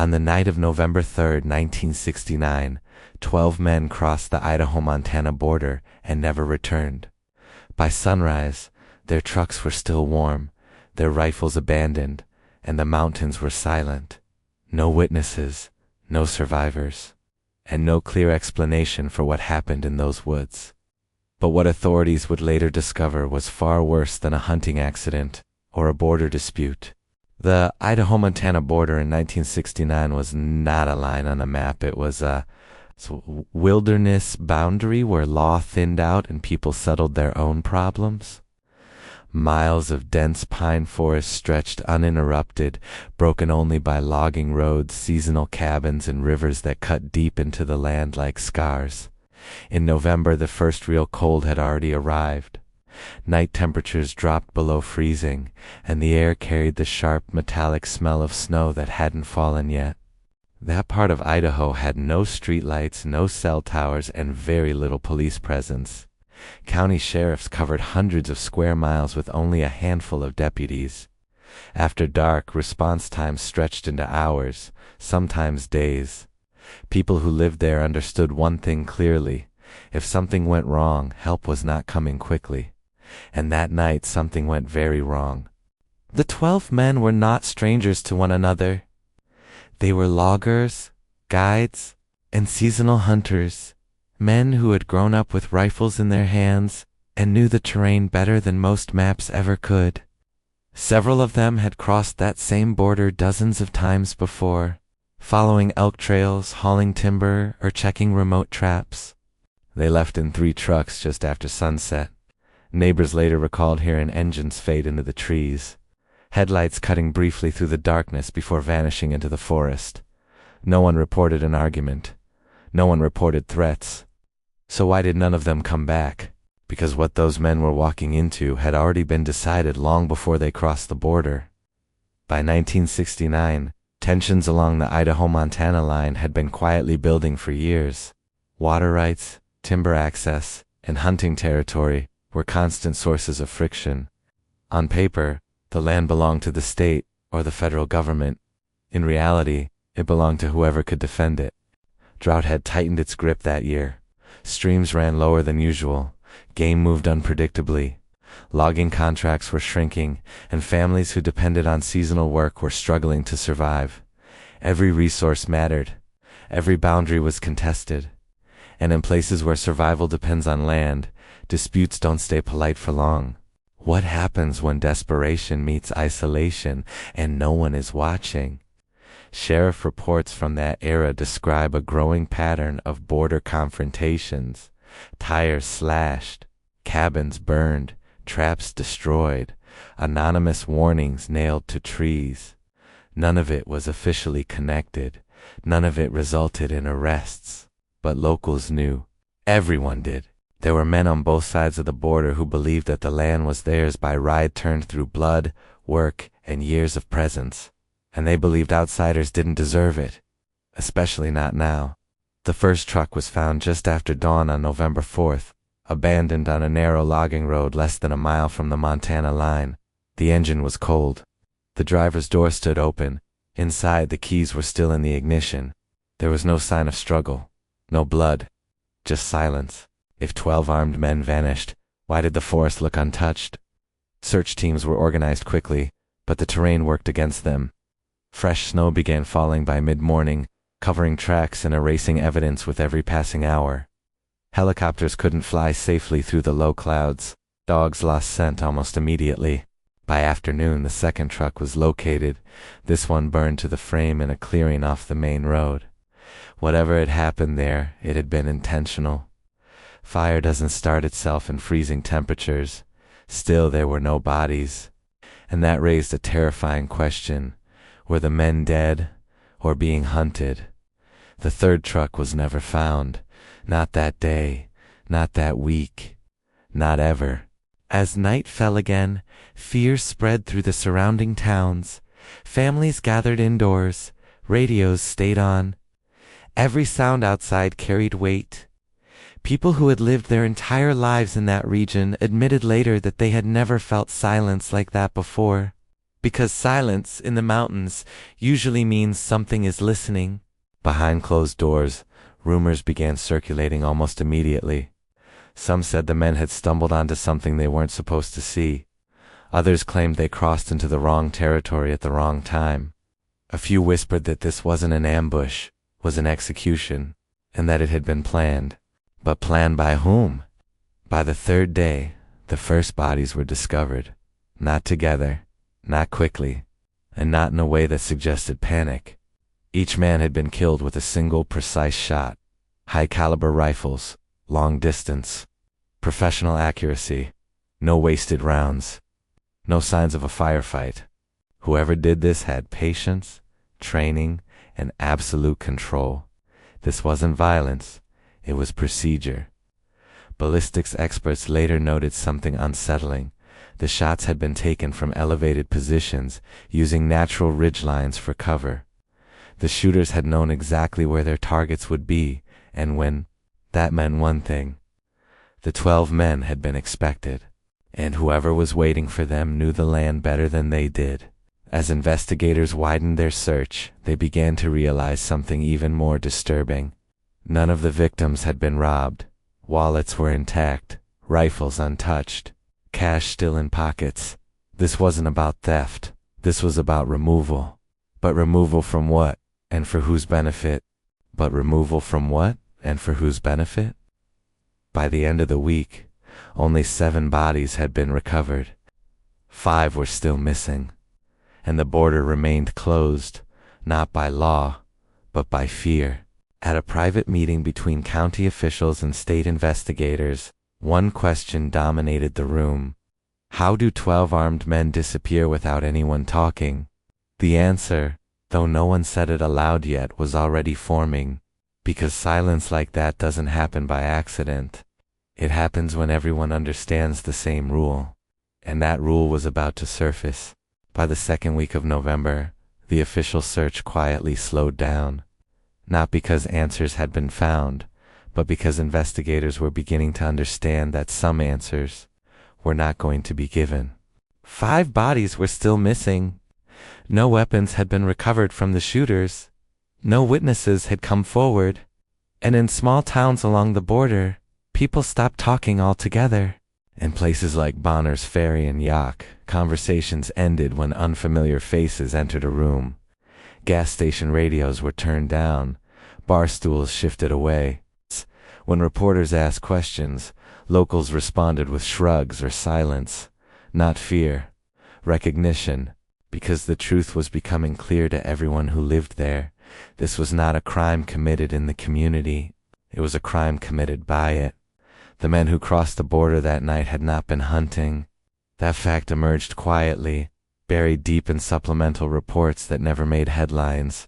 On the night of November 3rd, 1969, 12 men crossed the Idaho-Montana border and never returned. By sunrise, their trucks were still warm, their rifles abandoned, and the mountains were silent. No witnesses, no survivors, and no clear explanation for what happened in those woods. But what authorities would later discover was far worse than a hunting accident or a border dispute. The Idaho-Montana border in 1969 was not a line on a map. It was a wilderness boundary where law thinned out and people settled their own problems. Miles of dense pine forest stretched uninterrupted, broken only by logging roads, seasonal cabins, and rivers that cut deep into the land like scars. In November, the first real cold had already arrived. Night temperatures dropped below freezing, and the air carried the sharp, metallic smell of snow that hadn't fallen yet. That part of Idaho had no streetlights, no cell towers, and very little police presence. County sheriffs covered hundreds of square miles with only a handful of deputies. After dark, response times stretched into hours, sometimes days. People who lived there understood one thing clearly. If something went wrong, help was not coming quickly. And that night something went very wrong. The 12 men were not strangers to one another. They were loggers, guides, and seasonal hunters, men who had grown up with rifles in their hands and knew the terrain better than most maps ever could. Several of them had crossed that same border dozens of times before, following elk trails, hauling timber, or checking remote traps. They left in 3 trucks just after sunset. Neighbors later recalled hearing engines fade into the trees, headlights cutting briefly through the darkness before vanishing into the forest. No one reported an argument. No one reported threats. So why did none of them come back? Because what those men were walking into had already been decided long before they crossed the border. By 1969, tensions along the Idaho-Montana line had been quietly building for years. Water rights, timber access, and hunting territory were constant sources of friction. On paper, the land belonged to the state or the federal government. In reality, it belonged to whoever could defend it. Drought had tightened its grip that year. Streams ran lower than usual. Game moved unpredictably. Logging contracts were shrinking, and families who depended on seasonal work were struggling to survive. Every resource mattered. Every boundary was contested. And in places where survival depends on land, disputes don't stay polite for long. What happens when desperation meets isolation and no one is watching? Sheriff reports from that era describe a growing pattern of border confrontations. Tires slashed, cabins burned, traps destroyed, anonymous warnings nailed to trees. None of it was officially connected. None of it resulted in arrests. But locals knew. Everyone did. There were men on both sides of the border who believed that the land was theirs by ride turned through blood, work, and years of presence. And they believed outsiders didn't deserve it. Especially not now. The first truck was found just after dawn on November 4th, abandoned on a narrow logging road less than a mile from the Montana line. The engine was cold. The driver's door stood open. Inside, the keys were still in the ignition. There was no sign of struggle. No blood. Just silence. If 12 armed men vanished, why did the forest look untouched? Search teams were organized quickly, but the terrain worked against them. Fresh snow began falling by mid-morning, covering tracks and erasing evidence with every passing hour. Helicopters couldn't fly safely through the low clouds. Dogs lost scent almost immediately. By afternoon, the second truck was located. This one burned to the frame in a clearing off the main road. Whatever had happened there, it had been intentional. Fire doesn't start itself in freezing temperatures. Still, there were no bodies. And that raised a terrifying question. Were the men dead, or being hunted? The third truck was never found. Not that day, not that week, not ever. As night fell again, fear spread through the surrounding towns. Families gathered indoors, radios stayed on. Every sound outside carried weight. People who had lived their entire lives in that region admitted later that they had never felt silence like that before. Because silence in the mountains usually means something is listening. Behind closed doors, rumors began circulating almost immediately. Some said the men had stumbled onto something they weren't supposed to see. Others claimed they crossed into the wrong territory at the wrong time. A few whispered that this wasn't an ambush, was an execution, and that it had been planned. But planned by whom? By the third day, the first bodies were discovered. Not together, not quickly, and not in a way that suggested panic. Each man had been killed with a single precise shot. High-caliber rifles, long distance, professional accuracy, no wasted rounds, no signs of a firefight. Whoever did this had patience, training, and absolute control. This wasn't violence, it was procedure. Ballistics experts later noted something unsettling. The shots had been taken from elevated positions, using natural ridgelines for cover. The shooters had known exactly where their targets would be, and when. That meant one thing. The 12 men had been expected, and whoever was waiting for them knew the land better than they did. As investigators widened their search, they began to realize something even more disturbing. None of the victims had been robbed. Wallets were intact, rifles untouched, cash still in pockets. This wasn't about theft. This was about removal. But removal from what, and for whose benefit? But removal from what, and for whose benefit? By the end of the week, only 7 bodies had been recovered. 5 were still missing. And the border remained closed, not by law, but by fear. At a private meeting between county officials and state investigators, one question dominated the room. How do 12 armed men disappear without anyone talking? The answer, though no one said it aloud yet, was already forming. Because silence like that doesn't happen by accident. It happens when everyone understands the same rule. And that rule was about to surface. By the second week of November, the official search quietly slowed down. Not because answers had been found, but because investigators were beginning to understand that some answers were not going to be given. 5 bodies were still missing. No weapons had been recovered from the shooters. No witnesses had come forward. And in small towns along the border, people stopped talking altogether. In places like Bonner's Ferry and Yaak, conversations ended when unfamiliar faces entered a room. Gas station radios were turned down. Bar stools shifted away. When reporters asked questions, locals responded with shrugs or silence. Not fear, recognition, because the truth was becoming clear to everyone who lived there. This was not a crime committed in the community. It was a crime committed by it. The men who crossed the border that night had not been hunting. That fact emerged quietly, buried deep in supplemental reports that never made headlines.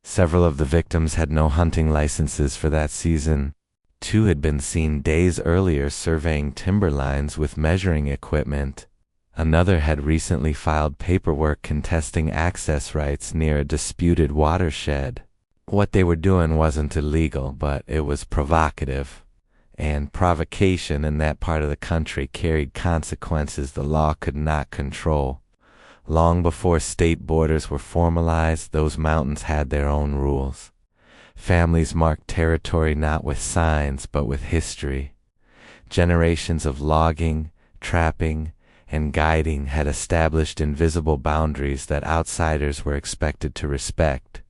Several of the victims had no hunting licenses for that season. 2 had been seen days earlier surveying timberlines with measuring equipment. Another had recently filed paperwork contesting access rights near a disputed watershed. What they were doing wasn't illegal, but it was provocative. And provocation in that part of the country carried consequences the law could not control. Long before state borders were formalized, those mountains had their own rules. Families marked territory not with signs, but with history. Generations of logging, trapping, and guiding had established invisible boundaries that outsiders were expected to respect.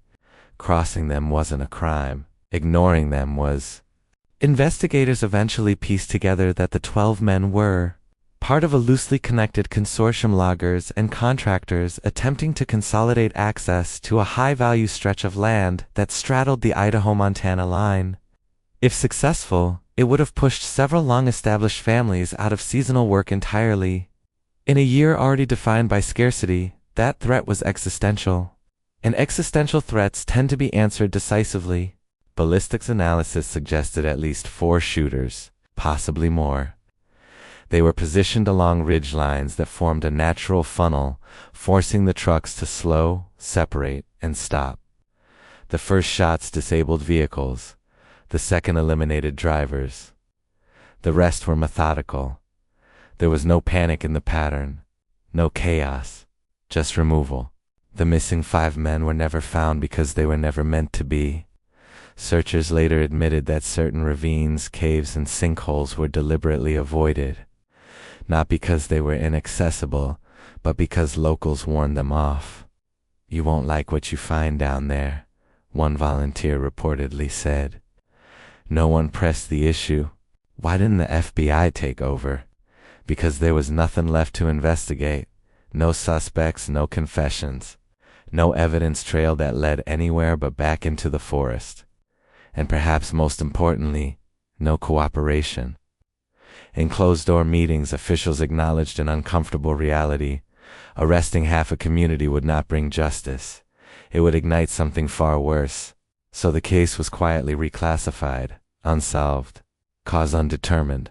Crossing them wasn't a crime. Ignoring them was. Investigators eventually pieced together that the 12 men were part of a loosely connected consortium, loggers and contractors attempting to consolidate access to a high-value stretch of land that straddled the Idaho-Montana line. If successful, it would have pushed several long-established families out of seasonal work entirely. In a year already defined by scarcity, that threat was existential. And existential threats tend to be answered decisively. Ballistics analysis suggested at least 4 shooters, possibly more. They were positioned along ridge lines that formed a natural funnel, forcing the trucks to slow, separate, and stop. The first shots disabled vehicles. The second eliminated drivers. The rest were methodical. There was no panic in the pattern, no chaos, just removal. The missing 5 men were never found because they were never meant to be. Searchers later admitted that certain ravines, caves, and sinkholes were deliberately avoided, not because they were inaccessible, but because locals warned them off. "You won't like what you find down there," one volunteer reportedly said. No one pressed the issue. Why didn't the FBI take over? Because there was nothing left to investigate. No suspects, no confessions. No evidence trail that led anywhere but back into the forest. And perhaps most importantly, no cooperation. In closed-door meetings, officials acknowledged an uncomfortable reality. Arresting half a community would not bring justice. It would ignite something far worse. So the case was quietly reclassified, unsolved, cause undetermined.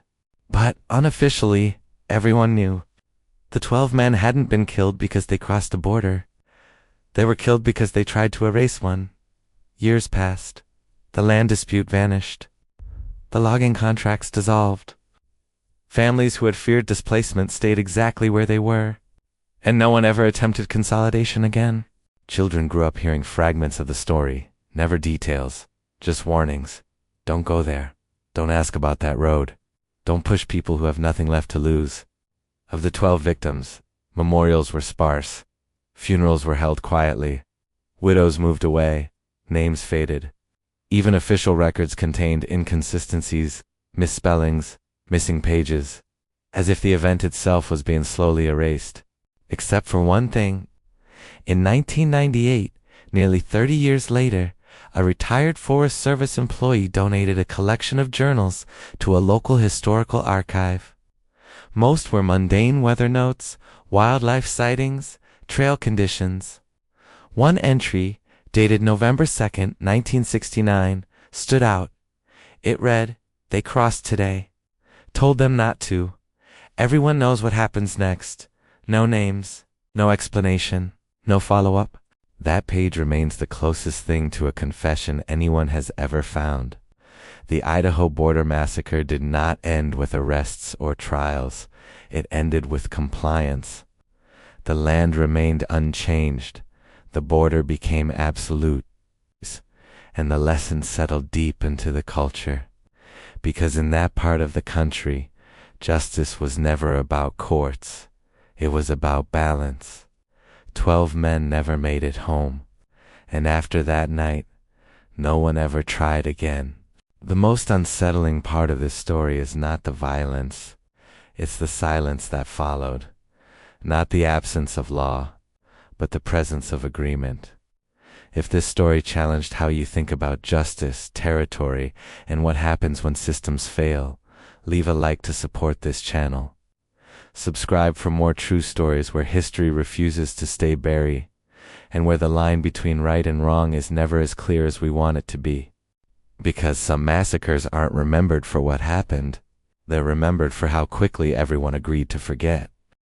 But unofficially, everyone knew. The 12 men hadn't been killed because they crossed a border. They were killed because they tried to erase one. Years passed. The land dispute vanished. The logging contracts dissolved. Families who had feared displacement stayed exactly where they were. And no one ever attempted consolidation again. Children grew up hearing fragments of the story, never details, just warnings. Don't go there. Don't ask about that road. Don't push people who have nothing left to lose. Of the 12 victims, memorials were sparse. Funerals were held quietly. Widows moved away. Names faded. Even official records contained inconsistencies, misspellings, missing pages, as if the event itself was being slowly erased. Except for one thing. In 1998, nearly 30 years later, a retired Forest Service employee donated a collection of journals to a local historical archive. Most were mundane weather notes, wildlife sightings, trail conditions. One entry, dated November 2nd, 1969, stood out. It read, "They crossed today. Told them not to. Everyone knows what happens next. No names, no explanation, no follow-up." That page remains the closest thing to a confession anyone has ever found. The Idaho Border Massacre did not end with arrests or trials. It ended with compliance. The land remained unchanged. The border became absolute. And the lesson settled deep into the culture. Because in that part of the country, justice was never about courts. It was about balance. 12 men never made it home. And after that night, no one ever tried again. The most unsettling part of this story is not the violence. It's the silence that followed. Not the absence of law, but the presence of agreement. If this story challenged how you think about justice, territory, and what happens when systems fail, leave a like to support this channel. Subscribe for more true stories where history refuses to stay buried, and where the line between right and wrong is never as clear as we want it to be. Because some massacres aren't remembered for what happened, they're remembered for how quickly everyone agreed to forget.